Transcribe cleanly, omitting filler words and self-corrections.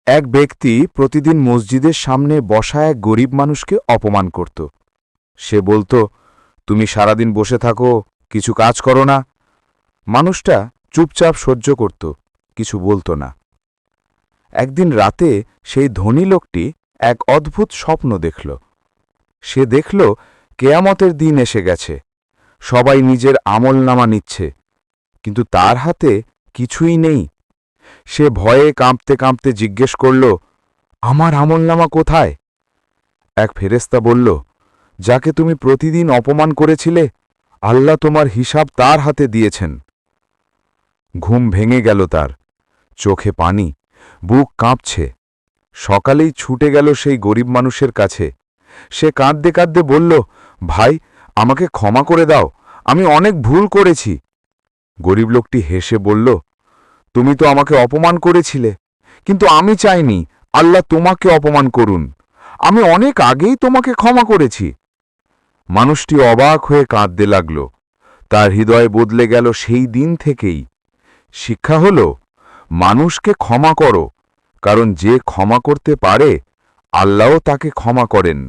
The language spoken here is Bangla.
এক ব্যক্তি প্রতিদিন মসজিদের সামনে বসা এক গরিব মানুষকে অপমান করত। সে বলত, তুমি সারাদিন বসে থাকো, কিছু কাজ করো না। মানুষটা চুপচাপ সহ্য করত, কিছু বলত না। একদিন রাতে সেই ধনী লোকটি এক অদ্ভুত স্বপ্ন দেখল। সে দেখল কেয়ামতের দিন এসে গেছে, সবাই নিজের আমলনামা নিচ্ছে, কিন্তু তার হাতে কিছুই নেই। সে ভয়ে কাঁপতে কাঁপতে জিজ্ঞেস করল, আমার আমলনামা কোথায়? এক ফেরেশতা বলল, যাকে তুমি প্রতিদিন অপমান করেছিলে, আল্লাহ তোমার হিসাব তার হাতে দিয়েছেন। ঘুম ভেঙে গেল তার, চোখে পানি, বুক কাঁপছে। সকালেই ছুটে গেল সেই গরিব মানুষের কাছে। সে কাঁদতে কাঁদতে বলল, ভাই, আমাকে ক্ষমা করে দাও, আমি অনেক ভুল করেছি। গরিব লোকটি হেসে বলল, তুমি তো আমাকে অপমান করেছিলে, কিন্তু আমি চাইনি আল্লাহ তোমাকে অপমান করুন। আমি অনেক আগেই তোমাকে ক্ষমা করেছি। মানুষটি অবাক হয়ে কাঁদতে লাগল। তার হৃদয় বদলে গেল সেই দিন থেকেই। শিক্ষা হল, মানুষকে ক্ষমা করো, কারণ যে ক্ষমা করতে পারে আল্লাহও তাকে ক্ষমা করেন।